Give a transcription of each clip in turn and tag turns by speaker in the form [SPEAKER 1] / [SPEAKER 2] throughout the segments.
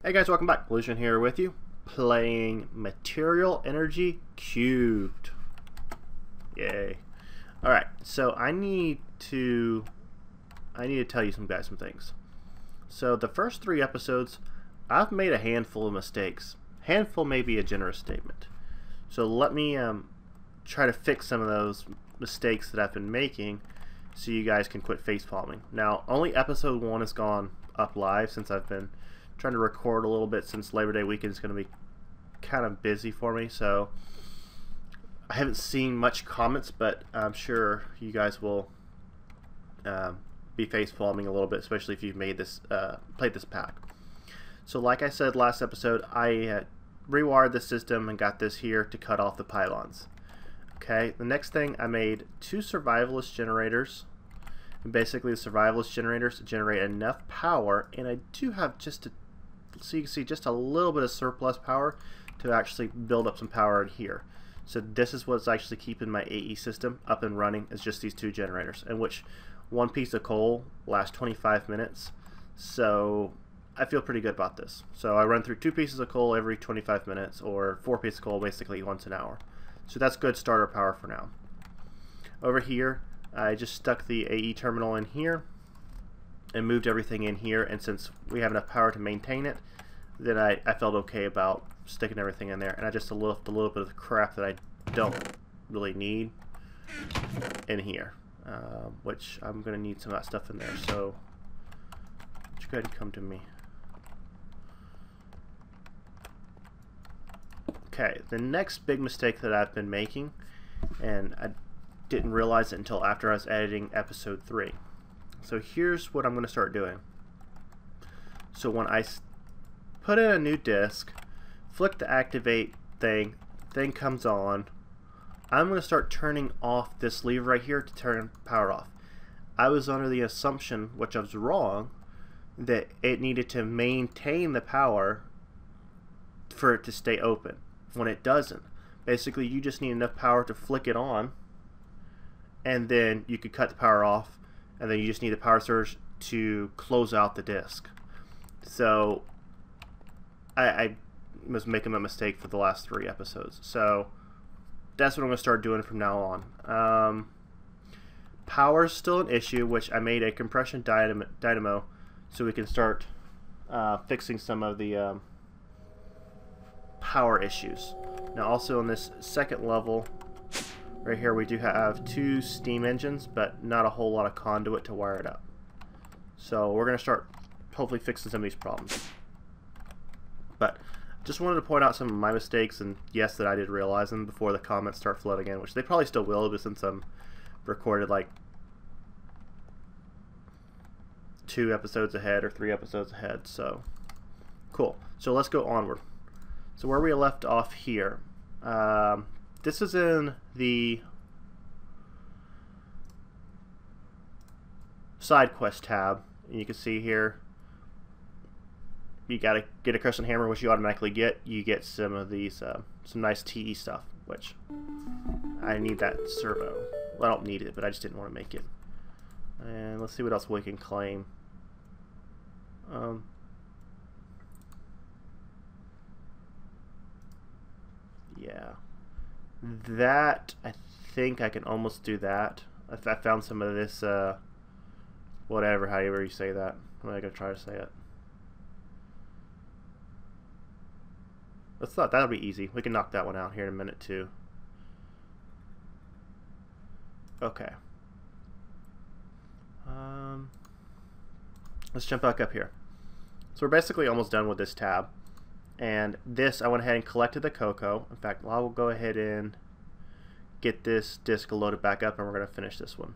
[SPEAKER 1] Hey guys, welcome back. Illusion here with you, playing Material Energy Cubed. Yay! All right, so I need to tell you some things. So the first 3 episodes, I've made a handful of mistakes. Handful may be a generous statement. So let me try to fix some of those mistakes that I've been making, so you guys can quit facepalming. Now, only episode 1 has gone up live since I've been trying to record a little bit, since Labor Day weekend is going to be kind of busy for me, so I haven't seen much comments, but I'm sure you guys will be facepalming a little bit, especially if you've made this played this pack. So like I said last episode, I rewired the system and got this here to cut off the pylons. Okay, the next thing, I made 2 survivalist generators. And basically the survivalist generators generate enough power, and I do have just so you can see just a little bit of surplus power to actually build up some power in here. So this is what's actually keeping my AE system up and running, is just these 2 generators, in which 1 piece of coal lasts 25 minutes. So I feel pretty good about this. So I run through 2 pieces of coal every 25 minutes, or 4 pieces of coal basically once an hour. So that's good starter power for now. Over here, I just stuck the AE terminal in here and moved everything in here, and since we have enough power to maintain it, then I felt okay about sticking everything in there, and I just left a little bit of the crap that I don't really need in here, which I'm going to need some of that stuff in there, so just go ahead and come to me. Okay, the next big mistake that I've been making, and I didn't realize it until after I was editing episode 3. So here's what I'm going to start doing. So when I put in a new disk, flick the activate thing comes on, I'm going to start turning off this lever right here to turn power off. I was under the assumption, which I was wrong, that it needed to maintain the power for it to stay open, when it doesn't. Basically, you just need enough power to flick it on, and then you could cut the power off, and then you just need the power surge to close out the disk. So I was making a mistake for the last 3 episodes. So that's what I'm going to start doing from now on. Power is still an issue, which I made a compression dynamo so we can start fixing some of the power issues. Now also on this second level right here, we do have 2 steam engines, but not a whole lot of conduit to wire it up. So we're going to start hopefully fixing some of these problems. But just wanted to point out some of my mistakes, and yes, that I did realize them before the comments start flooding in, which they probably still will, but since I'm recorded like 2 episodes ahead or 3 episodes ahead. So cool. So let's go onward. So where we left off here, this is in the side quest tab, and you can see here you gotta get a crescent hammer, which you automatically get. You get some of these some nice TE stuff, which I need that servo. Well, I don't need it, but I just didn't want to make it. And let's see what else we can claim. Yeah, that, I think I can almost do that. I found some of this, whatever, however you say that. I'm not going to try to say it. Let's thought that'll be easy. We can knock that one out here in a minute too. Okay. Let's jump back up here. So we're basically almost done with this tab. And this, I went ahead and collected the cocoa. In fact, I will go ahead and get this disk loaded back up, and we're going to finish this one.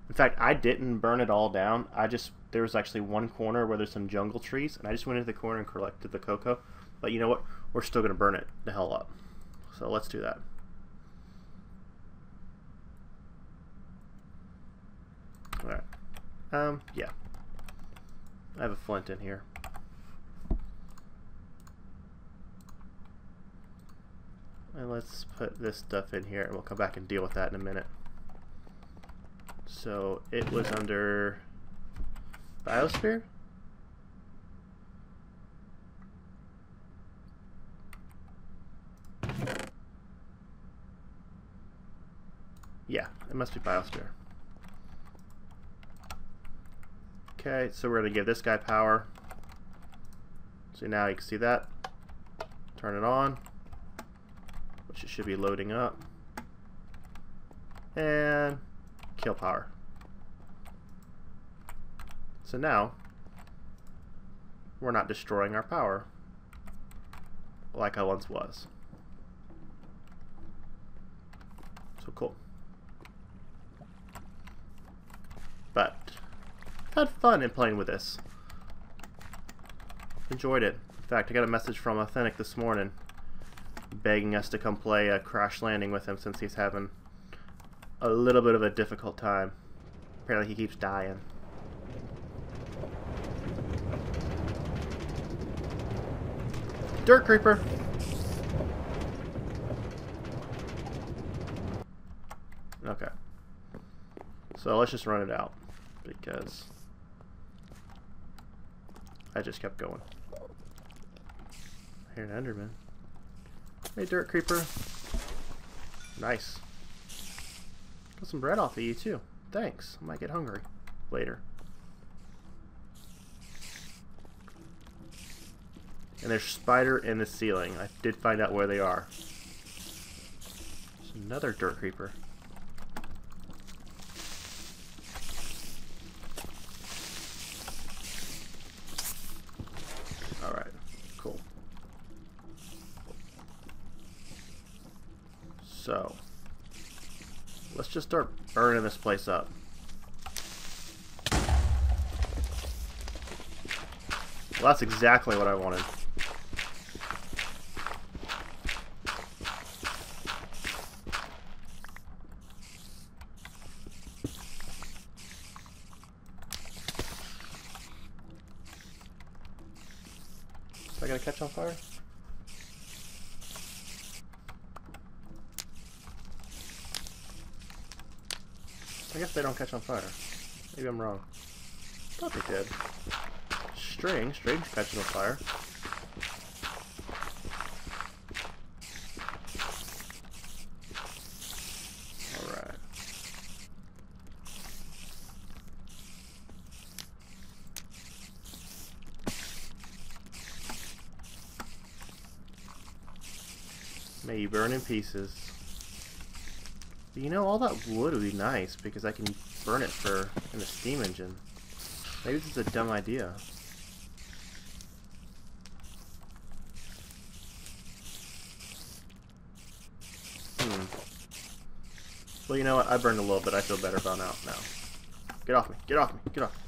[SPEAKER 1] In fact, I didn't burn it all down. There was actually one corner where there's some jungle trees, and I just went into the corner and collected the cocoa. But you know what? We're still going to burn it the hell up. So let's do that. Alright. Yeah. I have a flint in here. And let's put this stuff in here, and we'll come back and deal with that in a minute. So it was under Biosphere? must be biosphere. Okay, so we're going to give this guy power. So now you can see that. Turn it on, which it should be loading up. And kill power. So now we're not destroying our power like I once was. So cool. But had fun in playing with this. Enjoyed it. In fact, I got a message from Authentic this morning begging us to come play a Crash Landing with him since he's having a little bit of a difficult time. Apparently he keeps dying. Dirt Creeper! Okay. So let's just run it out, because I just kept going. I hear an Enderman. Hey, Dirt Creeper. Nice. Got some bread off of you, too. Thanks. I might get hungry later. And there's a spider in the ceiling. I did find out where they are. There's another Dirt Creeper. Alright, cool. So, let's just start burning this place up. Well, that's exactly what I wanted. Is that gonna catch on fire? I guess they don't catch on fire. Maybe I'm wrong. Thought they did. String catching on fire. Alright. May you burn in pieces. But you know, all that wood would be nice because I can burn it in the steam engine. Maybe this is a dumb idea. Well, you know what? I burned a little bit. I feel better about now. Get off me. Get off me. Get off me.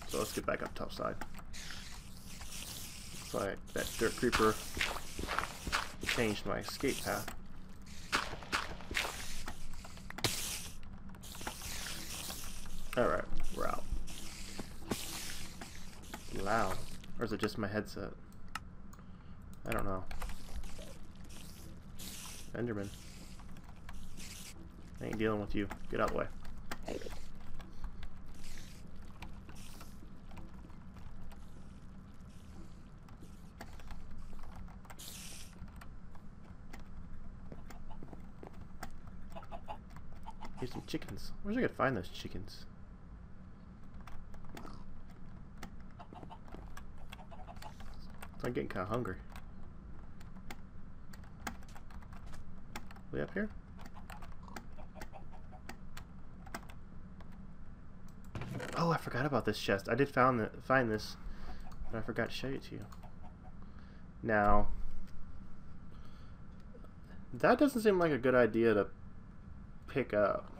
[SPEAKER 1] So let's get back up top side. Looks like that Dirt Creeper changed my escape path. Alright, we're out. Loud. Or is it just my headset? I don't know. Enderman. I ain't dealing with you. Get out of the way. Here's some chickens. Where's I gonna find those chickens? I'm getting kind of hungry. Way up here? Oh, I forgot about this chest. I did find this, but I forgot to show it to you. Now, that doesn't seem like a good idea to pick up.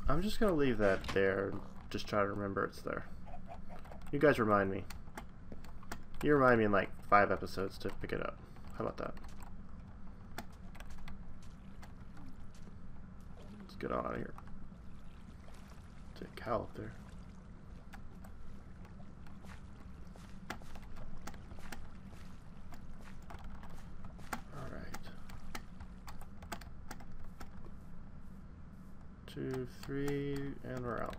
[SPEAKER 1] I'm just gonna leave that there and just try to remember it's there. You guys remind me. You remind me in like 5 episodes to pick it up. How about that? Let's get on out of here. There's a cow up there. Alright. 2, 3, and we're out.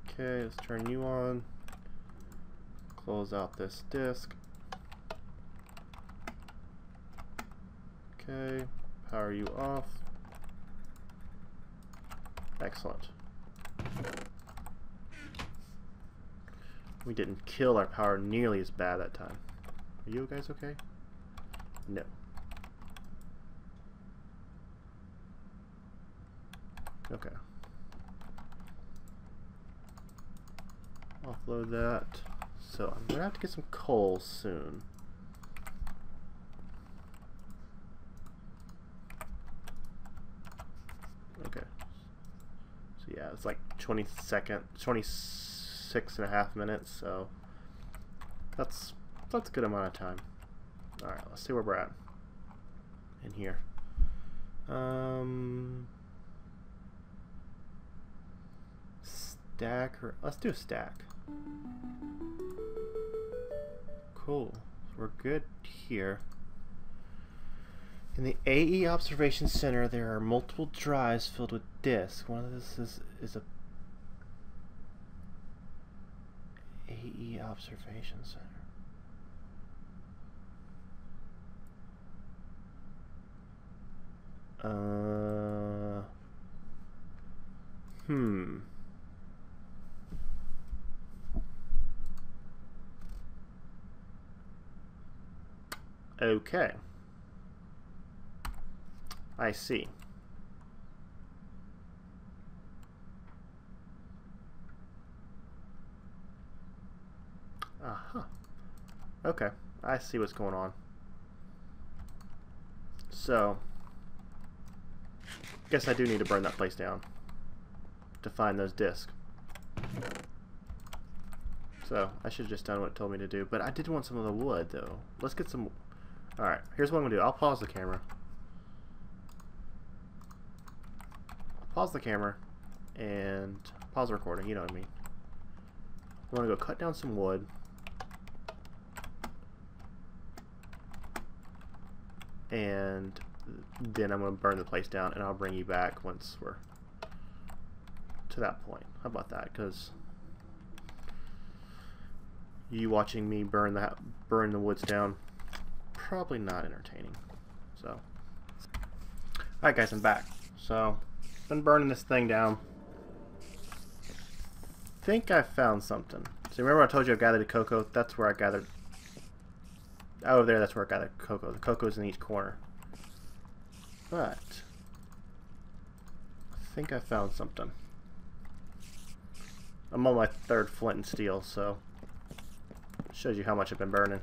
[SPEAKER 1] Okay, let's turn you on. Close out this disk. Okay, power you off. Excellent. We didn't kill our power nearly as bad that time. Are you guys okay? No. Okay. Offload that. So I'm gonna have to get some coal soon. Okay. So yeah, it's like 26 and a half minutes, so that's a good amount of time. Alright, let's see where we're at in here. Stack, or let's do a stack. Cool. So we're good here. In the AE Observation Center, there are multiple drives filled with disks. One of this is a AE Observation Center. Okay. I see. Aha. Okay. I see what's going on. So, guess I do need to burn that place down to find those discs. So, I should have just done what it told me to do. But I did want some of the wood, though. Let's get some... Alright, here's what I'm going to do. I'll pause the camera. Pause the camera. And pause the recording, you know what I mean. I'm going to go cut down some wood. And then I'm going to burn the place down, and I'll bring you back once we're to that point. How about that? Because you watching me burn the woods down, probably not entertaining. So, alright guys, I'm back. So, been burning this thing down. Think I found something. So remember I told you I gathered the cocoa? That's where I gathered. Over there, that's where I gathered cocoa. The cocoa's in each corner. But I think I found something. I'm on my third flint and steel, so shows you how much I've been burning.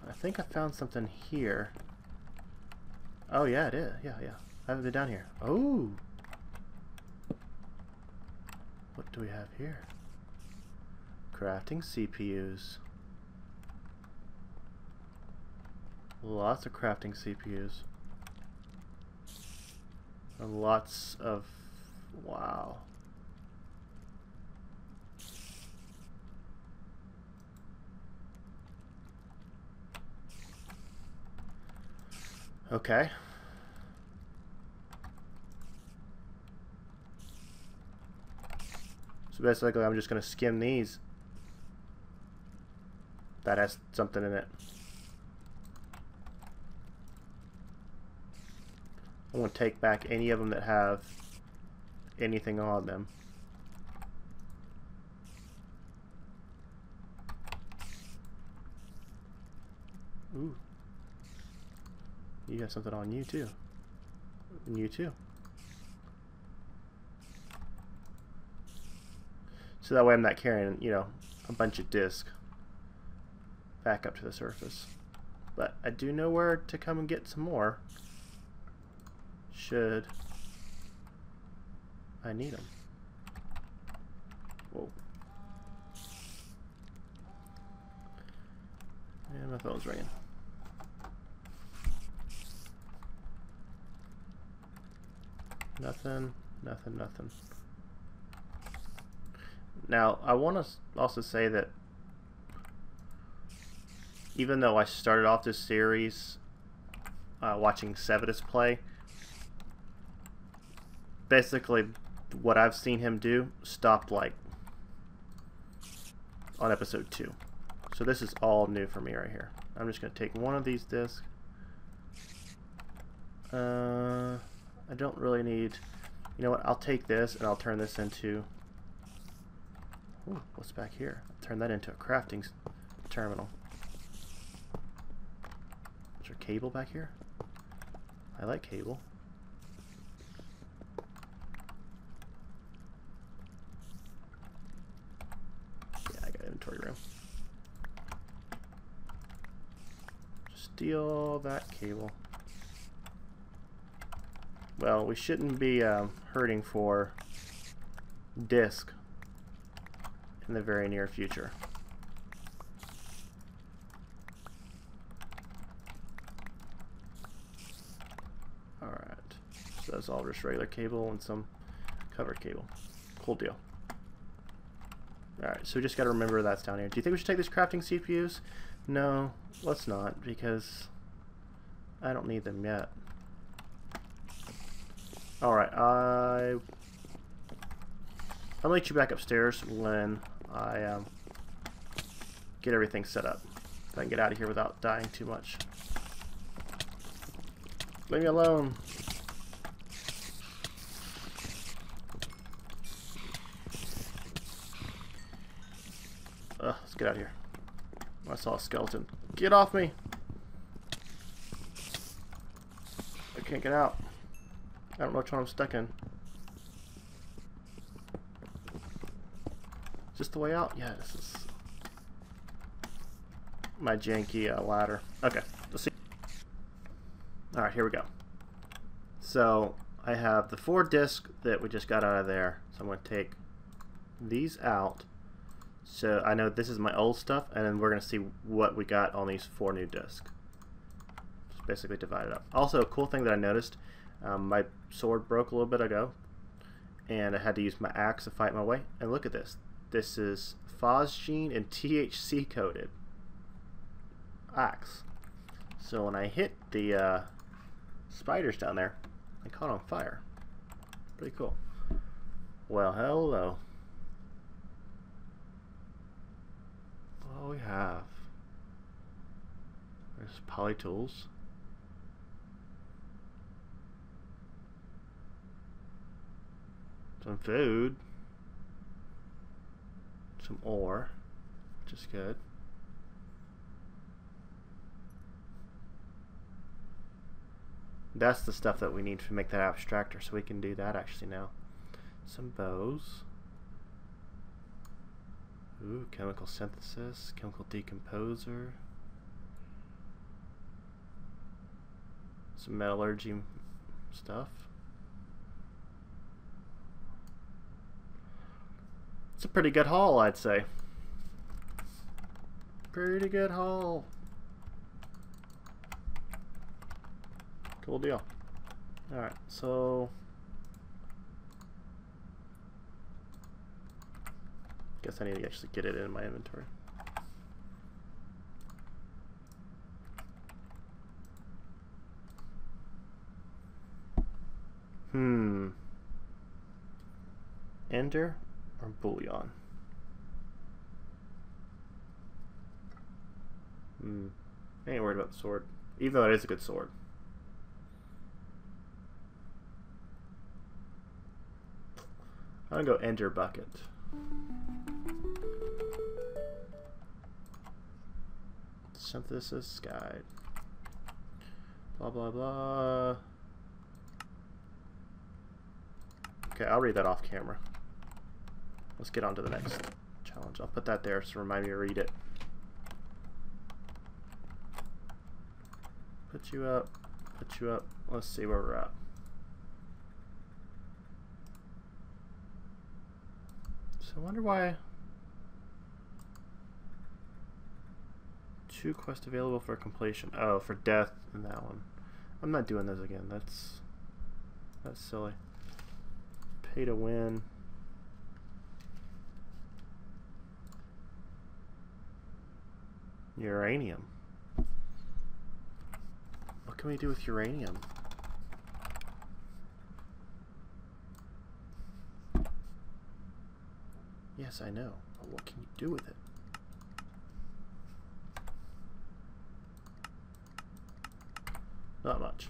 [SPEAKER 1] I think I found something here. Oh yeah, it is. Yeah. I haven't been down here. Oh. What do we have here? Crafting CPUs. Lots of crafting CPUs. And lots of... Wow. Okay. So basically I'm just going to skim these. That has something in it. I won't take back any of them that have anything on them. Ooh. You have something on you too. And you too. So that way I'm not carrying, you know, a bunch of discs back up to the surface. But I do know where to come and get some more. Should I need them. Whoa. And my phone's ringing. Nothing. Now, I want to also say that even though I started off this series watching Sevidus play, basically what I've seen him do stopped like on episode 2. So this is all new for me right here. I'm just going to take one of these discs. I don't really need... You know what? I'll take this and I'll turn this into... Ooh, what's back here? Turn that into a crafting terminal. Is there cable back here? I like cable. Yeah, I got inventory room. Steal that cable. Well, we shouldn't be hurting for disk in the very near future. Alright, so that's all just regular cable and some covered cable. Cool deal. Alright, so we just got to remember that's down here. Do you think we should take these crafting CPUs? No, let's not, because I don't need them yet. Alright, I'll meet you back upstairs when I get everything set up. So I can get out of here without dying too much. Leave me alone. Let's get out of here. I saw a skeleton. Get off me! I can't get out. I don't know which one I'm stuck in. Is this the way out? Yeah, this is my janky ladder. Okay, let's see. Alright, here we go. So, I have the 4 discs that we just got out of there. So I'm going to take these out. So I know this is my old stuff, and then we're going to see what we got on these 4 new discs. Just basically divide it up. Also, a cool thing that I noticed, my sword broke a little bit ago, and I had to use my axe to fight my way. And look at this. This is phosgene and THC coated axe. So when I hit the spiders down there, they caught on fire. Pretty cool. Well, hello. What do we have? There's poly tools. Some food. Some ore, which is good. That's the stuff that we need to make that abstractor, so we can do that actually now. Some bows. Ooh, chemical synthesis, chemical decomposer. Some metallurgy stuff. It's a pretty good haul, I'd say. Pretty good haul. Cool deal. Alright, so guess I need to actually get it in my inventory. Ender or bullion? I ain't worried about the sword, even though it is a good sword. I'm gonna go Ender bucket. Synthesis guide. Blah blah blah. Okay, I'll read that off camera. Let's get on to the next challenge. I'll put that there to remind me to read it. Put you up. Put you up. Let's see where we're at. So I wonder why 2 quests available for completion. Oh, for death in that one. I'm not doing those again. That's silly. Pay to win. Uranium. What can we do with uranium? Yes, I know. But what can you do with it? Not much.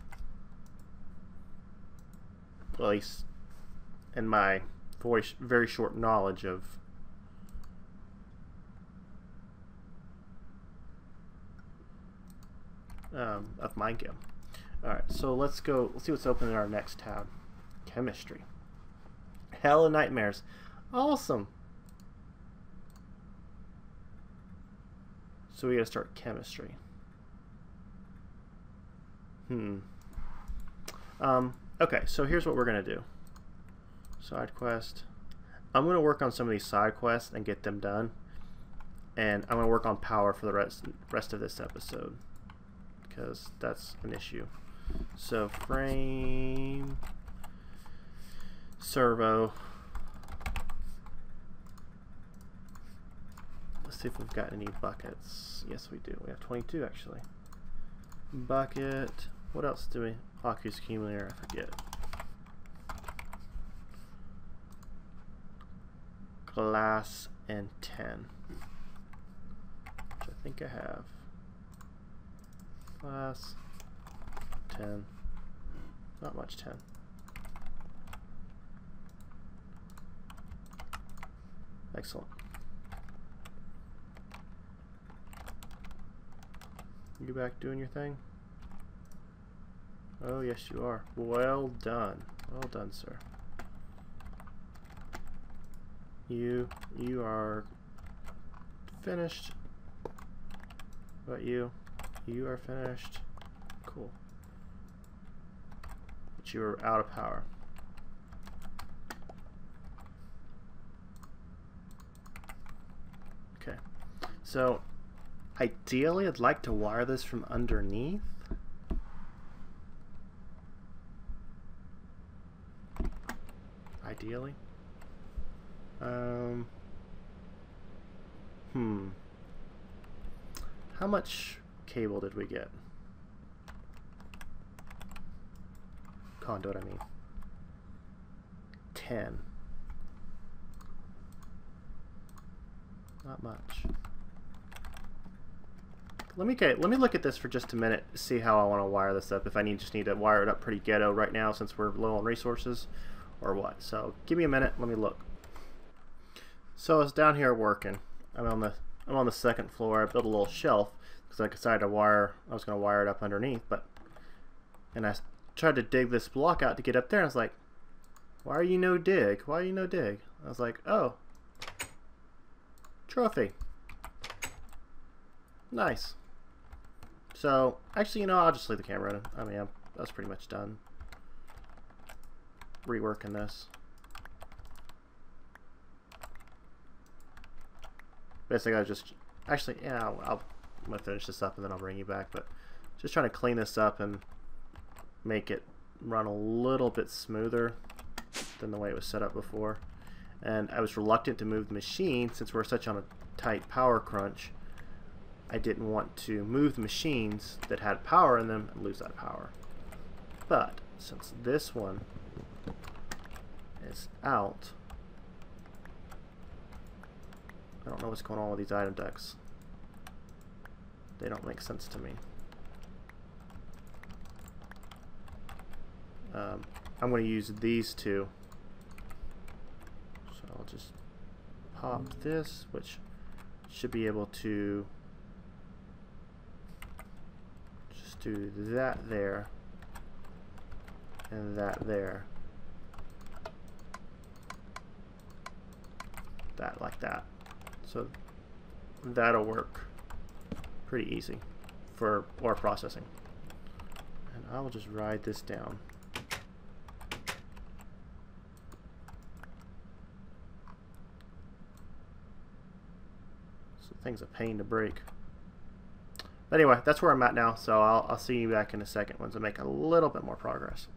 [SPEAKER 1] Well, at least in my very short knowledge of MineChem. Alright, so let's see what's open in our next tab. Chemistry. Hell and Nightmares. Awesome! So we gotta start chemistry. Okay, so here's what we're gonna do. Side quest. I'm gonna work on some of these side quests and get them done. And I'm gonna work on power for the rest of this episode, because that's an issue. So frame, servo. Let's see if we've got any buckets. Yes, we do. We have 22 actually. Bucket. What else do we? Aqueous accumulator. I forget. Glass and 10, which I think I have. Glass, 10. Not much 10. Excellent. You back doing your thing? Oh, yes, you are. Well done. Well done, sir. You are finished. What about you? You are finished. Cool. But you are out of power. Okay. So, ideally, I'd like to wire this from underneath. Ideally. How much cable did we get? Conduit, I mean. 10. Not much. Let me look at this for just a minute, see how I want to wire this up. If I just need to wire it up pretty ghetto right now since we're low on resources, or what. So give me a minute, let me look. So I was down here working. I'm on the second floor. I built a little shelf because I decided I was going to wire it up underneath, and I tried to dig this block out to get up there, and I was like, why are you no dig? Why are you no dig? I was like, oh, trophy. Nice. So actually, I'll just leave the camera running. I mean, that's pretty much done. Reworking this. Basically, I just actually, yeah, I'm gonna finish this up and then I'll bring you back. But just trying to clean this up and make it run a little bit smoother than the way it was set up before. And I was reluctant to move the machine since we're such on a tight power crunch. I didn't want to move the machines that had power in them and lose that power. But since this one is out, I don't know what's going on with these item decks. They don't make sense to me. I'm going to use these two. So I'll just pop this, which should be able to just do that there and that there. That like that. So that'll work pretty easy for ore processing. And I'll just ride this down. So the thing's a pain to break. But anyway, that's where I'm at now, so I'll see you back in a second once I make a little bit more progress.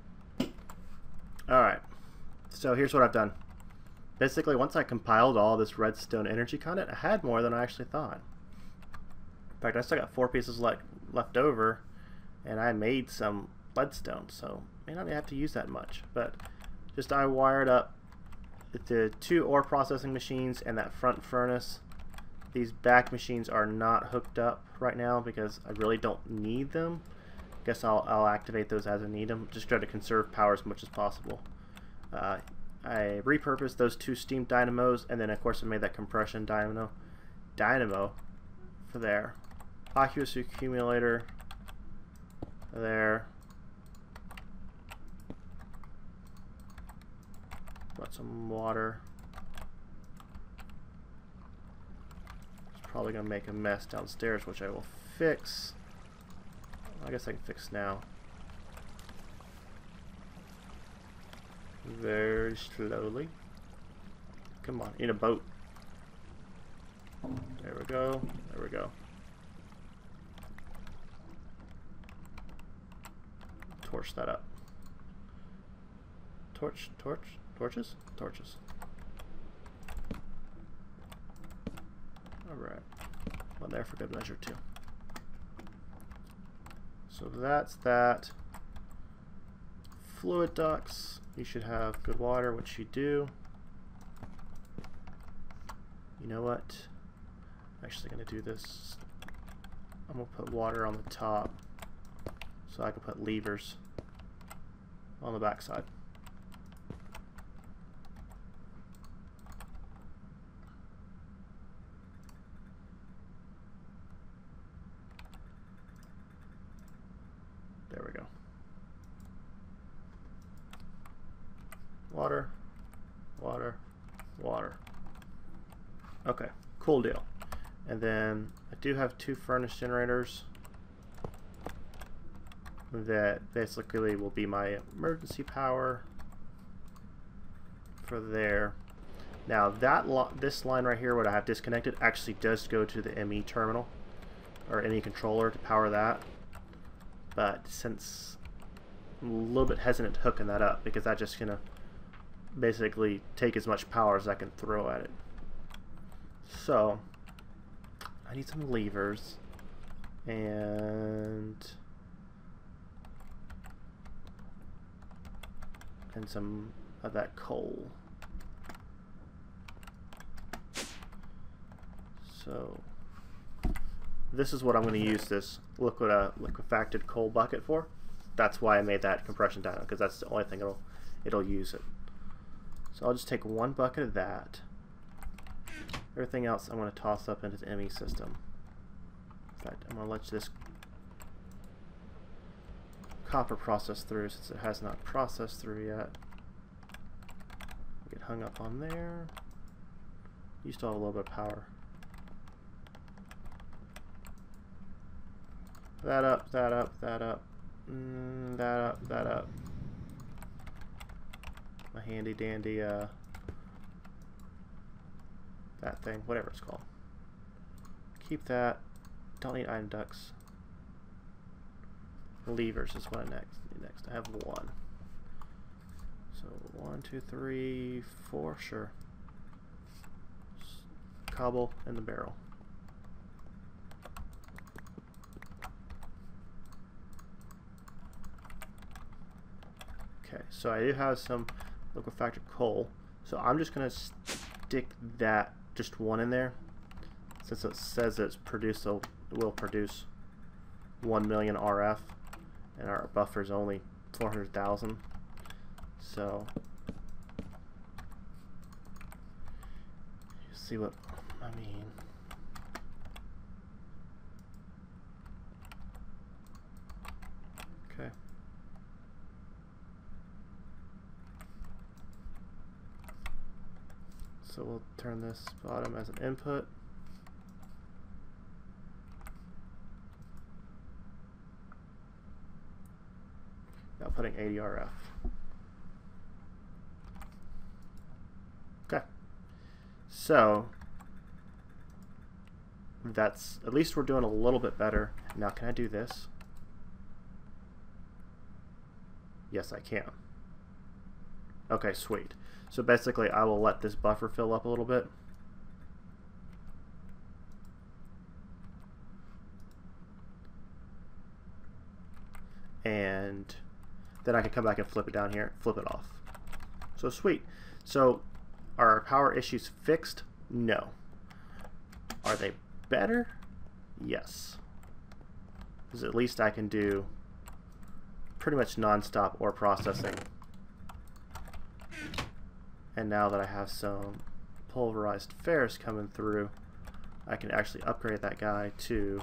[SPEAKER 1] Alright, so here's what I've done. Basically, once I compiled all this redstone energy content, I had more than I actually thought. In fact, I still got 4 pieces left over, and I made some leadstone, so I may not have to use that much. But just I wired up the 2 ore processing machines and that front furnace. These back machines are not hooked up right now because I really don't need them. Guess I'll activate those as I need them. Just try to conserve power as much as possible. I repurposed those 2 steam dynamos, and then of course I made that compression dynamo for there. Aqueous accumulator there. Got some water. It's probably gonna make a mess downstairs, which I will fix. I guess I can fix now. Very slowly. Come on, in a boat. There we go. There we go. Torch that up. Torches? Torches. Alright. One there for good measure too. So that's that. Fluid ducts. You should have good water, which you do. You know what? I'm actually going to do this. I'm going to put water on the top so I can put levers on the back side. There we go. Water, water, water. Okay, cool deal. And then I do have 2 furnace generators that basically will be my emergency power for there. Now that this line right here, what I have disconnected, actually does go to the ME terminal or ME controller to power that. But since I'm a little bit hesitant hooking that up because that's just gonna basically take as much power as I can throw at it. So I need some levers and some of that coal. So this is what I'm going to use this liquefacted coal bucket for. That's why I made that compression dyno, because that's the only thing it'll use it. So I'll just take 1 bucket of that. Everything else I'm going to toss up into the ME system. In fact, I'm going to let this copper process through since it has not processed through yet. Get hung up on there. You still have a little bit of power. That up, that up, that up, that up, that up. My handy dandy that thing, whatever it's called. Keep that. Don't need iron ducts. Levers is what I need next. I have 1. So 1, 2, 3, 4, sure. Cobble in the barrel. Okay, so I do have some liquefacted coal. So I'm just going to stick that, just 1 in there. Since it says it's produced, so it will produce 1 million RF. And our buffer is only 400,000. So you see what I mean. Okay. So we'll turn this bottom as an input. Now putting 80 RF. Okay. So that's, at least we're doing a little bit better. Now can I do this? Yes, I can. Okay, sweet. So basically I will let this buffer fill up a little bit. And then I can come back and flip it down here, flip it off. So sweet. So are our power issues fixed? No. Are they better? Yes. Because at least I can do pretty much non-stop ore processing. And now that I have some pulverized ferrous coming through, I can actually upgrade that guy to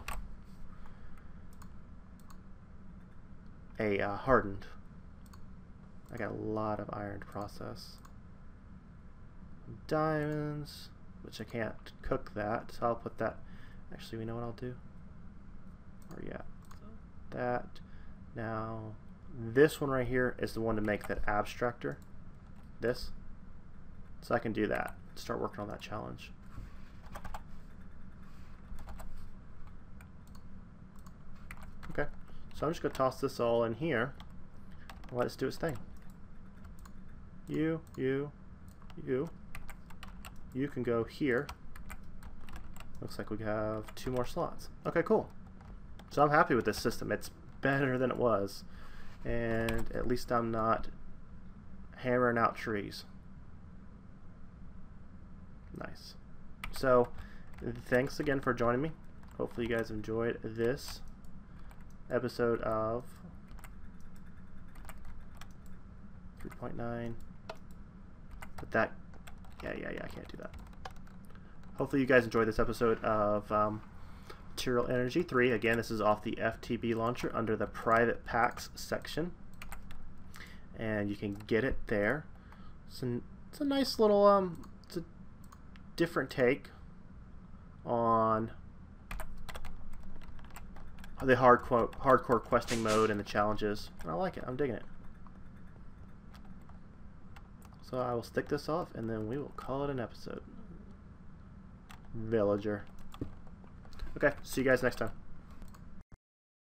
[SPEAKER 1] a hardened. I got a lot of iron to process. Diamonds, which I can't cook that, so I'll put that. Actually, we know what I'll do. Or yeah, that. Now, this one right here is the one to make that abstractor. This. So I can do that. Start working on that challenge. Okay, so I'm just going to toss this all in here and let it do its thing. You can go here. Looks like we have 2 more slots. Okay, cool. So I'm happy with this system. It's better than it was. And at least I'm not hammering out trees. Nice. So, thanks again for joining me. Hopefully you guys enjoyed this episode of 3.9. But that, yeah, I can't do that. Hopefully you guys enjoyed this episode of Material Energy 3. Again, this is off the FTB launcher under the private packs section. And you can get it there. It's a nice little, it's a different take on the hardcore questing mode and the challenges. I like it. I'm digging it. So I will stick this off and then we will call it an episode. Villager. Okay, see you guys next time.